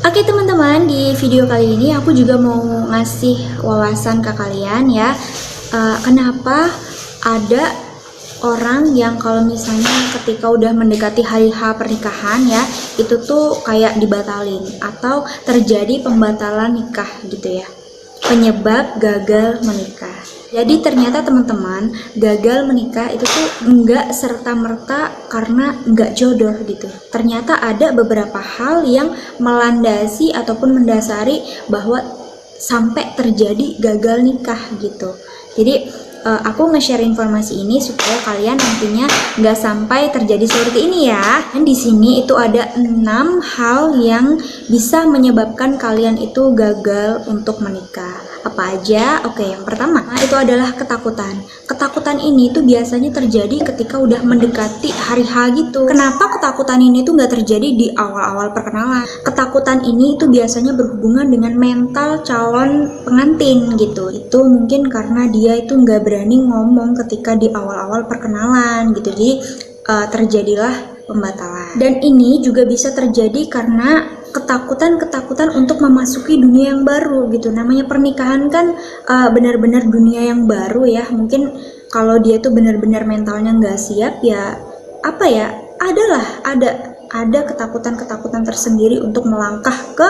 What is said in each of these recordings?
Oke teman-teman, di video kali ini aku juga mau ngasih wawasan ke kalian ya. Kenapa ada orang yang kalau misalnya ketika udah mendekati hari H pernikahan ya, itu tuh kayak dibatalin atau terjadi pembatalan nikah gitu ya. Penyebab gagal menikah. Jadi ternyata teman-teman, gagal menikah itu tuh enggak serta-merta karena enggak jodoh gitu. Ternyata ada beberapa hal yang melandasi ataupun mendasari bahwa sampai terjadi gagal nikah gitu. Jadi aku nge-share informasi ini supaya kalian nantinya nggak sampai terjadi seperti ini ya. Dan di sini itu ada 6 hal yang bisa menyebabkan kalian itu gagal untuk menikah. Apa aja? Oke, yang pertama itu adalah ketakutan. Ketakutan ini tuh biasanya terjadi ketika udah mendekati hari H gitu. Kenapa ketakutan ini tuh nggak terjadi di awal-awal perkenalan? Ketakutan ini tuh biasanya berhubungan dengan mental calon pengantin gitu. Itu mungkin karena dia itu nggak berani ngomong ketika di awal-awal perkenalan gitu. Jadi terjadilah pembatalan. Dan ini juga bisa terjadi karena ketakutan untuk memasuki dunia yang baru gitu. Namanya pernikahan kan benar-benar dunia yang baru ya. Mungkin kalau dia tuh benar-benar mentalnya nggak siap ya, apa ya, ada ketakutan tersendiri untuk melangkah ke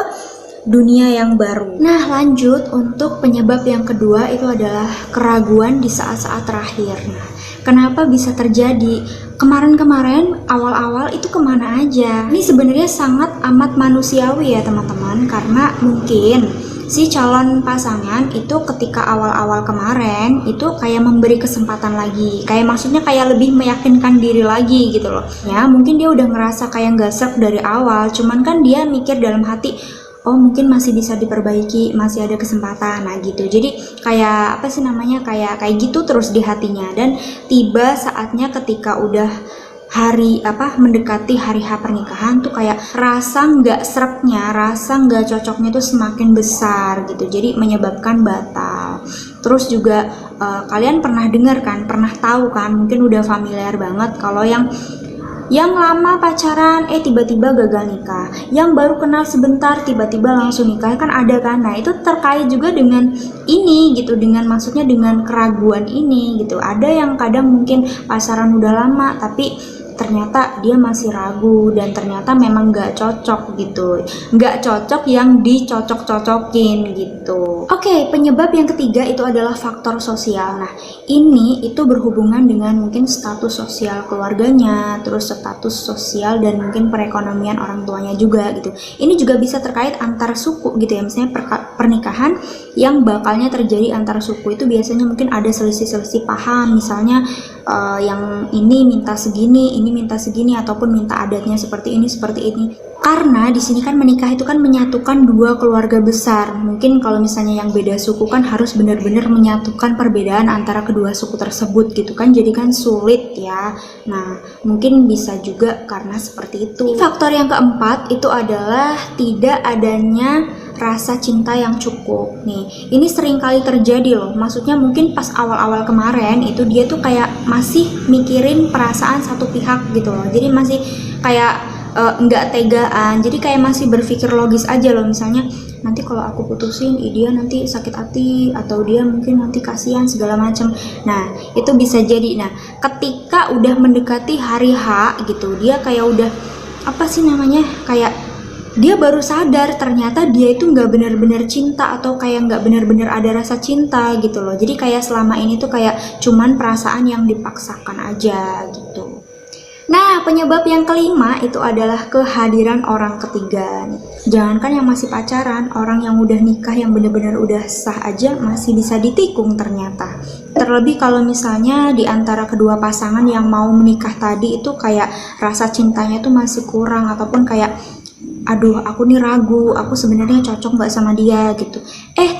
dunia yang baru. Nah, lanjut untuk penyebab yang kedua itu adalah keraguan di saat-saat terakhir. Nah, kenapa bisa terjadi? Kemarin-kemarin awal-awal itu kemana aja? Ini sebenarnya sangat amat manusiawi ya teman-teman, karena mungkin si calon pasangan itu ketika awal-awal kemarin itu kayak memberi kesempatan lagi, kayak maksudnya kayak lebih meyakinkan diri lagi gitu loh ya. Mungkin dia udah ngerasa kayak nggak serp dari awal, cuman kan dia mikir dalam hati, oh mungkin masih bisa diperbaiki, masih ada kesempatan, nah gitu. Jadi kayak apa sih namanya, kayak gitu terus di hatinya. Dan tiba saatnya ketika udah mendekati hari H pernikahan tuh kayak rasa nggak sreknya, rasa nggak cocoknya tuh semakin besar gitu. Jadi menyebabkan batal. Terus juga kalian pernah dengar kan, pernah tahu kan, mungkin udah familiar banget kalau yang lama pacaran tiba-tiba gagal nikah, yang baru kenal sebentar tiba-tiba langsung nikah, kan ada kan. Nah itu terkait juga dengan ini gitu, dengan maksudnya dengan keraguan ini gitu. Ada yang kadang mungkin pacaran udah lama tapi ternyata dia masih ragu dan ternyata memang nggak cocok gitu, nggak cocok yang dicocok-cocokin gitu. Oke, penyebab yang ketiga itu adalah faktor sosial. Nah ini itu berhubungan dengan mungkin status sosial keluarganya, terus status sosial dan mungkin perekonomian orang tuanya juga gitu. Ini juga bisa terkait antar suku gitu ya, misalnya pernikahan yang bakalnya terjadi antar suku itu biasanya mungkin ada selisih-selisih paham, misalnya yang ini minta segini, ini minta segini, ataupun minta adatnya seperti ini. Karena di sini kan menikah itu kan menyatukan dua keluarga besar. Mungkin kalau misalnya yang beda suku kan harus benar-benar menyatukan perbedaan antara kedua suku tersebut gitu kan. Jadi kan sulit ya. Nah, mungkin bisa juga karena seperti itu. Faktor yang keempat itu adalah tidak adanya rasa cinta yang cukup. Nih, ini sering kali terjadi loh. Maksudnya mungkin pas awal-awal kemarin itu dia tuh kayak masih mikirin perasaan satu pihak gitu loh. Jadi masih kayak nggak tegaan. Jadi kayak masih berpikir logis aja loh. Misalnya nanti kalau aku putusin, dia nanti sakit hati atau dia mungkin nanti kasihan segala macam. Nah, itu bisa jadi. Nah, ketika udah mendekati hari H gitu, dia kayak udah apa sih namanya, kayak dia baru sadar ternyata dia itu nggak benar-benar cinta atau kayak nggak benar-benar ada rasa cinta gitu loh. Jadi kayak selama ini tuh kayak cuman perasaan yang dipaksakan aja gitu. Nah, penyebab yang kelima itu adalah kehadiran orang ketiga. Jangankan yang masih pacaran, orang yang udah nikah yang benar-benar udah sah aja masih bisa ditikung ternyata. Terlebih kalau misalnya di antara kedua pasangan yang mau menikah tadi itu kayak rasa cintanya tuh masih kurang, ataupun kayak aduh aku nih ragu, aku sebenarnya cocok nggak sama dia gitu.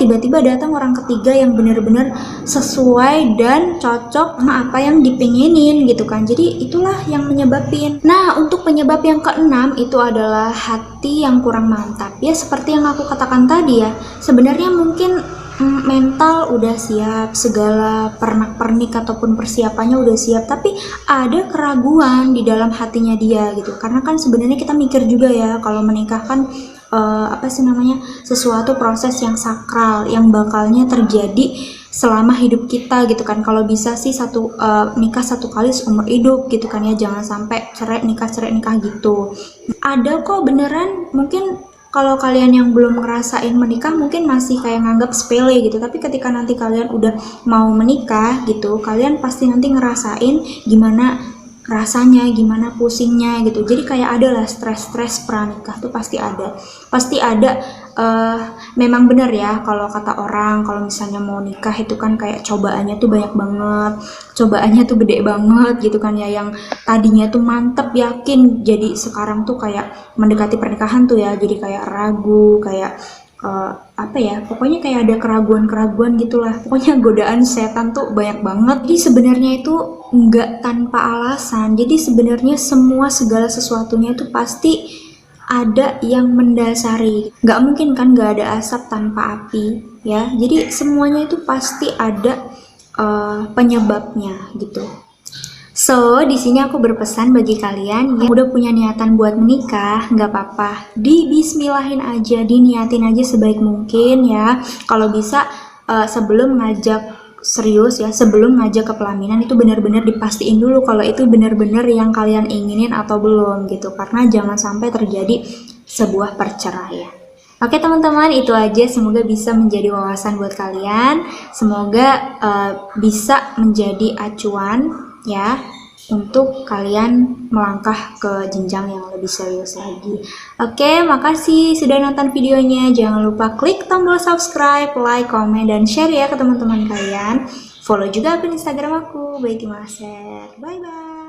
Tiba-tiba datang orang ketiga yang benar-benar sesuai dan cocok sama apa yang dipengenin gitu kan. Jadi itulah yang menyebabin. Nah, untuk penyebab yang keenam itu adalah hati yang kurang mantap. Ya seperti yang aku katakan tadi ya, sebenarnya mungkin mental udah siap, segala pernak-pernik ataupun persiapannya udah siap, tapi ada keraguan di dalam hatinya dia gitu. Karena kan sebenarnya kita mikir juga ya, kalau menikah kan apa sih namanya, sesuatu proses yang sakral yang bakalnya terjadi selama hidup kita gitu kan. Kalau bisa sih nikah satu kali seumur hidup gitu kan ya, jangan sampai cerai nikah gitu. Ada kok beneran, mungkin kalau kalian yang belum ngerasain menikah mungkin masih kayak nganggap sepele gitu, tapi ketika nanti kalian udah mau menikah gitu, kalian pasti nanti ngerasain gimana rasanya, gimana pusingnya gitu. Jadi kayak ada lah stres pranikah tuh pasti ada. Memang benar ya kalau kata orang, kalau misalnya mau nikah itu kan kayak cobaannya tuh banyak banget, cobaannya tuh gede banget gitu kan ya, yang tadinya tuh mantep yakin, jadi sekarang tuh kayak mendekati pernikahan tuh ya jadi kayak ragu, kayak apa ya, pokoknya kayak ada keraguan gitulah, pokoknya godaan setan tuh banyak banget. Jadi sebenarnya itu nggak tanpa alasan, jadi sebenarnya segala sesuatunya itu pasti ada yang mendasari, nggak mungkin kan nggak ada asap tanpa api ya, jadi semuanya itu pasti ada penyebabnya gitu. So, di sini aku berpesan bagi kalian yang udah punya niatan buat menikah, nggak apa-apa, dibismillahin aja, diniatin aja sebaik mungkin ya. Kalau bisa sebelum ngajak serius ya, sebelum ngajak ke pelaminan itu benar-benar dipastiin dulu kalau itu benar-benar yang kalian inginin atau belum gitu, karena jangan sampai terjadi sebuah perceraian. Oke teman-teman, itu aja, semoga bisa menjadi wawasan buat kalian, semoga bisa menjadi acuan ya untuk kalian melangkah ke jenjang yang lebih serius lagi. Oke, makasih sudah nonton videonya. Jangan lupa klik tombol subscribe, like, komen, dan share ya ke teman-teman kalian. Follow juga akun Instagram aku, Baiti Maser. Bye bye.